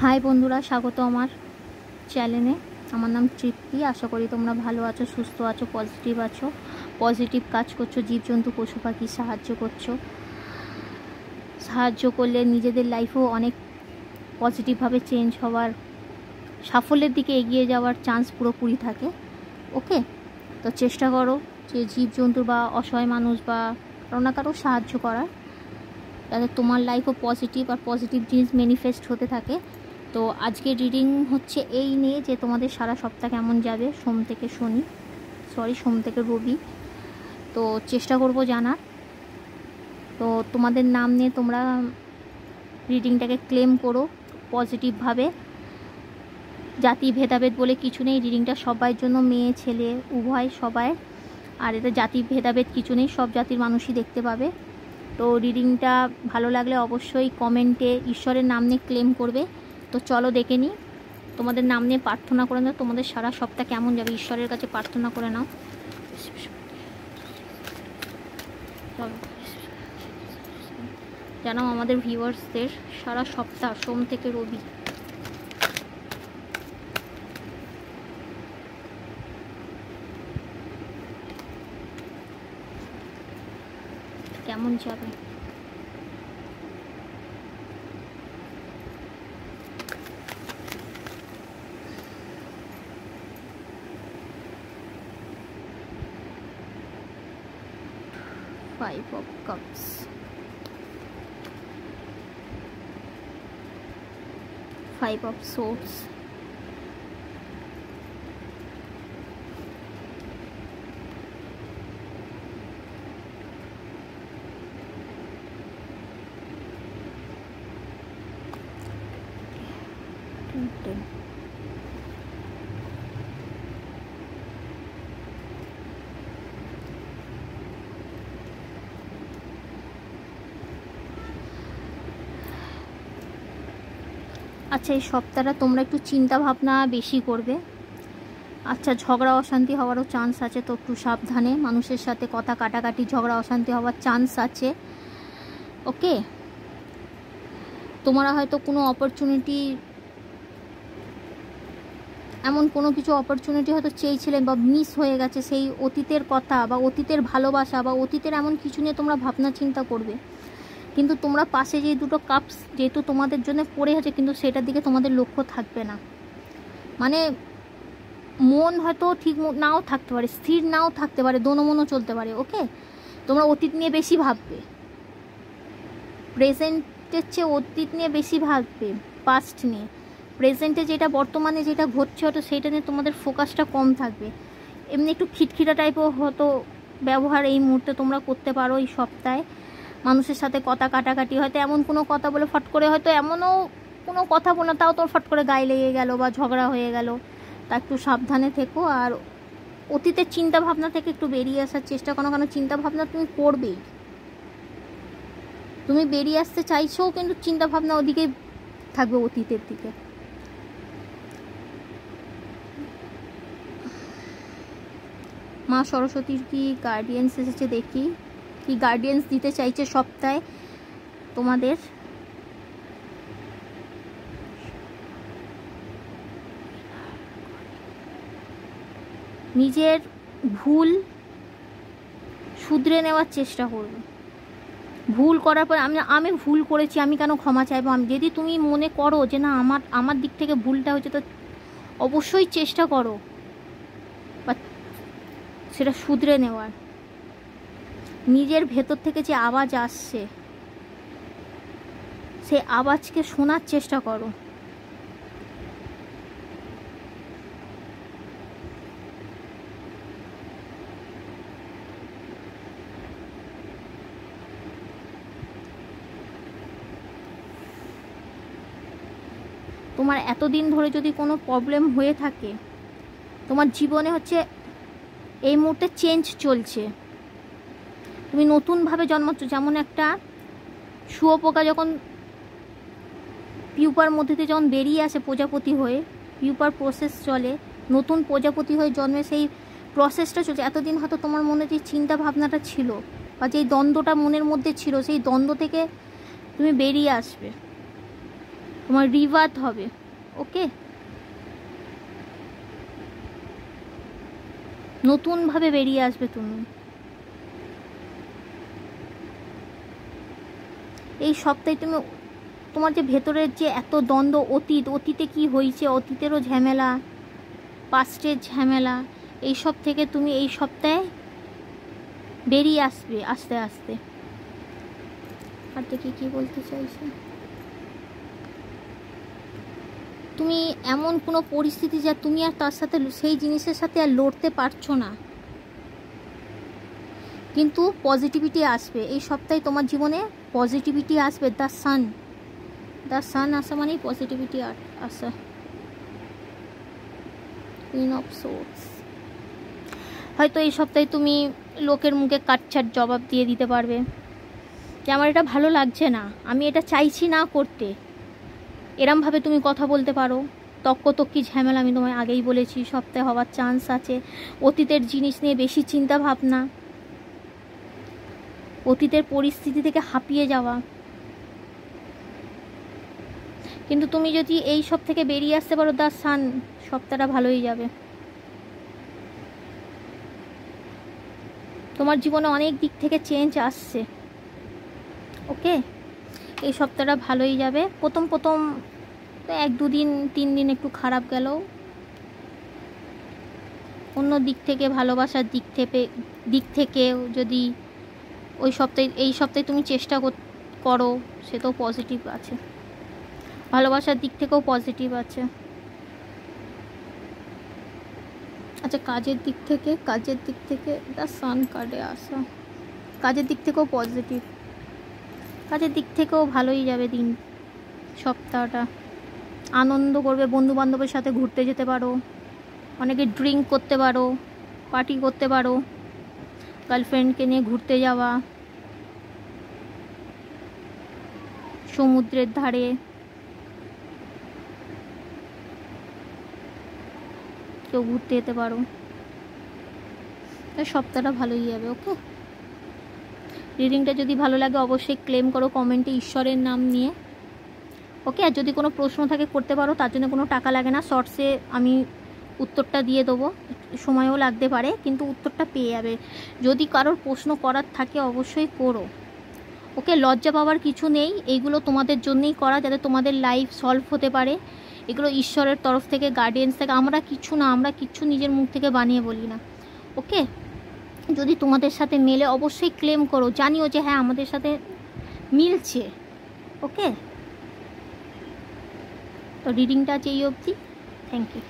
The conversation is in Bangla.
হাই বন্ধুরা, স্বাগত আমার চ্যানেলে। আমার নাম তৃপ্তি। আশা করি তোমরা ভালো আছো, সুস্থ আছো, পজিটিভ কাজ করছো, জীবজন্তু পশু পাখি সাহায্য করলে নিজেদের লাইফেও অনেক পজিটিভভাবে চেঞ্জ হওয়ার, সাফল্যের দিকে এগিয়ে যাওয়ার চান্স পুরোপুরি থাকে। ওকে, তো চেষ্টা করো যে জীবজন্তু বা অসহায় মানুষ বা কারো না কারো সাহায্য করার, যাতে তোমার লাইফও পজিটিভ জিনিস ম্যানিফেস্ট হতে থাকে। তো আজকে রিডিং হচ্ছে এই নিয়ে যে তোমাদের সারা সপ্তাহ কেমন যাবে, সোম থেকে রবি। তো চেষ্টা করব জানার। তো তোমাদের নাম নিয়ে তোমরা রিডিংটাকে ক্লেম করো পজিটিভভাবে। জাতি ভেদাভেদ বলে কিছু নেই, রিডিংটা সবার জন্য, মেয়ে ছেলে উভয় সবাই। আর এতে জাতি ভেদাভেদ কিছু নেই, সব জাতির মানুষই দেখতে পাবে। তো রিডিংটা ভালো লাগলে অবশ্যই কমেন্টে ঈশ্বরের নাম নিয়ে ক্লেম করবে। তো চলো দেখে নিই। তোমাদের নাম নিয়ে প্রার্থনা করে নাও, তোমাদের সারা সপ্তাহ কেমন যাবে ঈশ্বরের কাছে প্রার্থনা করে নাও। জানাও আমাদের ভিউয়ার্সদের সারা সপ্তাহ সোম থেকে রবি কেমন যাবে। Five of Cups, Five of Swords, Ten. আচ্ছা, এই সপ্তাহটা তোমরা একটু চিন্তা ভাবনা বেশি করবে। আচ্ছা, ঝগড়া অশান্তি হওয়ারও চান্স আছে, তো একটু সাবধানে। মানুষের সাথে কথা কাটাকাটি, ঝগড়া অশান্তি হওয়ার চান্স আছে। ওকে, তোমরা হয়তো কোনো অপরচুনিটি, এমন কোনো কিছু অপরচুনিটি হয়তো চেয়েছিলেন বা মিস হয়ে গেছে, সেই অতীতের কথা বা অতীতের ভালোবাসা বা অতীতের এমন কিছু নিয়ে তোমরা ভাবনা চিন্তা করবে। কিন্তু তোমরা পাশে যে দুটো কাপস যেহেতু তোমাদের জন্য পড়ে আছে, কিন্তু সেটার দিকে তোমাদের লক্ষ্য থাকবে না। মানে মন হয়তো ঠিক নাও থাকতে পারে, স্থির নাও থাকতে পারে, দোনোমনও চলতে পারে। ওকে, তোমরা অতীত নিয়ে বেশি ভাববে, প্রেজেন্টের চেয়ে অতীত নিয়ে বেশি ভাববে, পাস্ট নিয়ে। প্রেজেন্টে যেটা, বর্তমানে যেটা ঘটছে হয়তো সেইটা নিয়ে তোমাদের ফোকাসটা কম থাকবে। এমনি একটু খিটখিটা টাইপও হয়তো ব্যবহার এই মুহূর্তে তোমরা করতে পারো এই সপ্তাহে। মানুষের সাথে কথা কাটাকাটি, হয়তো এমন কোনো কথা বলে ফট করে, হয়তো এমনও কোনো কথা বলে তাও তোর ফট করে গায়ে লেগে গেল বা ঝগড়া হয়ে গেল। তা একটু সাবধানে থেকো। আর অতীতের চিন্তা ভাবনা থেকে একটু বেরিয়ে আসার চেষ্টা করো, কারণ চিন্তা ভাবনা তুমি করবেই, তুমি বেরিয়ে আসতে চাইছো, কিন্তু চিন্তা ভাবনা ওদিকে থাকবে, অতীতের দিকে। মা সরস্বতীর কি গার্ডিয়ান্স এসেছে দেখি, কি গার্ডিয়ান্স দিতে চাইছে সপ্তাহে তোমাদের। নিজের ভুল শুধরে নেওয়ার চেষ্টা করবে। ভুল করার পর আমি ভুল করেছি, আমি কেন ক্ষমা চাইবো। যদি তুমি মনে করো যে না আমার দিক থেকে ভুলটা হচ্ছে, তো অবশ্যই চেষ্টা করো বা সেটা শুধরে নেওয়ার। নিজের ভেতর থেকে যে আওয়াজ আসছে, সেই আওয়াজকে শোনার চেষ্টা করো। তোমার এতদিন ধরে যদি কোনো প্রবলেম হয়ে থাকে, তোমার জীবনে হচ্ছে এই মুহূর্তে চেঞ্জ চলছে, তুমি নতুনভাবে জন্মাচ্ছ। যেমন একটা শুয়োপোকা যখন পিউপার মধ্যে থেকে যখন বেরিয়ে আসে প্রজাপতি হয়ে, পিউপার প্রসেস চলে, নতুন প্রজাপতি হয়ে জন্মে, সেই প্রসেসটা চলছে। এতদিন হয়তো তোমার মনে যে চিন্তা ভাবনাটা ছিল বা যেই দ্বন্দ্বটা মনের মধ্যে ছিল, সেই দ্বন্দ্ব থেকে তুমি বেরিয়ে আসবে। তোমার রিবার্থ হবে। ওকে, নতুনভাবে বেরিয়ে আসবে তুমি। এই সপ্তাহে তুমি তোমার যে ভেতরের যে এত দ্বন্দ্ব, অতীতে কি হয়েছে, অতীতেরও ঝামেলা, পাস্টের ঝামেলা, এইসব থেকে তুমি এই সপ্তাহে বেরিয়ে আসবে আস্তে আস্তে। আর দেখি কি বলতে চাইছে। তুমি এমন কোনো পরিস্থিতি যা তুমি আর তার সাথে সেই জিনিসের সাথে আর লড়তে পারছো না, কিন্তু পজিটিভিটি আসবে এই সপ্তাহে। তোমার জীবনে পজিটিভিটি আসবে। দ্য সান আসা মানেই পজিটিভিটি আসা। Queen of swords. হয়তো এই সপ্তাহে তুমি লোকের মুখে কাটছাট জবাব দিয়ে দিতে পারবে যে আমার এটা ভালো লাগছে না, আমি এটা চাইছি না করতে। এরমভাবে তুমি কথা বলতে পারো। তক্কি ঝামেলা আমি তোমায় আগেই বলেছি সপ্তাহে হওয়ার চান্স আছে। অতীতের জিনিস নিয়ে বেশি চিন্তা ভাবনা, অতীতের পরিস্থিতি থেকে হাঁপিয়ে যাওয়া। কিন্তু তুমি যদি এই সব থেকে বেরিয়ে আসতে পারো, দ্য সান, সপ্তাহটা ভালোই যাবে। তোমার জীবনে অনেক দিক থেকে চেঞ্জ আসছে। ওকে, এই সপ্তাহটা ভালোই যাবে। প্রথম তো 1-2 দিন 3 দিন একটু খারাপ গেল। অন্য দিক থেকে ভালোবাসার দিক থেকেও যদি এই সপ্তাহে তুমি চেষ্টা করো, সে তো পজিটিভ আছে। ভালোবাসার দিক থেকেও পজিটিভ আছে। আচ্ছা, কাজের দিক থেকে দ্য সান কার্ডে আসা, কাজের দিক থেকেও পজিটিভ, কাজের দিক থেকেও ভালোই যাবে দিন, সপ্তাহটা। আনন্দ করবে, বন্ধু বান্ধবের সাথে ঘুরতে যেতে পারো, অনেকে ড্রিঙ্ক করতে পারো, পার্টি করতে পারো, গার্লফ্রেন্ডকে নিয়ে ঘুরতে যাওয়া, সমুদ্রের ধারে, কেউ ঘুরতে যেতে পারো। সপ্তাহটা ভালোই যাবে। ওকে, রিডিংটা যদি ভালো লাগে অবশ্যই ক্লেম করো কমেন্টে ঈশ্বরের নাম নিয়ে। ওকে, আর যদি কোনো প্রশ্ন থাকে করতে পারো, তার জন্য কোনো টাকা লাগে না। শর্টসে আমি উত্তরটা দিয়ে দেবো, সময়ও লাগতে পারে, কিন্তু উত্তরটা পেয়ে যাবে। যদি কারোর প্রশ্ন করার থাকে অবশ্যই করো। ওকে, লজ্জা পাওয়ার কিছু নেই, এইগুলো তোমাদের জন্যই করা, যাতে তোমাদের লাইফ সলভ হতে পারে। এগুলো ঈশ্বরের তরফ থেকে, গার্ডিয়ান্স থেকে। আমরা কিচ্ছু নিজের মুখ থেকে বানিয়ে বলি না। ওকে, যদি তোমাদের সাথে মেলে অবশ্যই ক্লেম করো, জানিও যে হ্যাঁ আমাদের সাথে মিলছে। ওকে, তো রিডিংটা আজ এই অবধি। Thank you.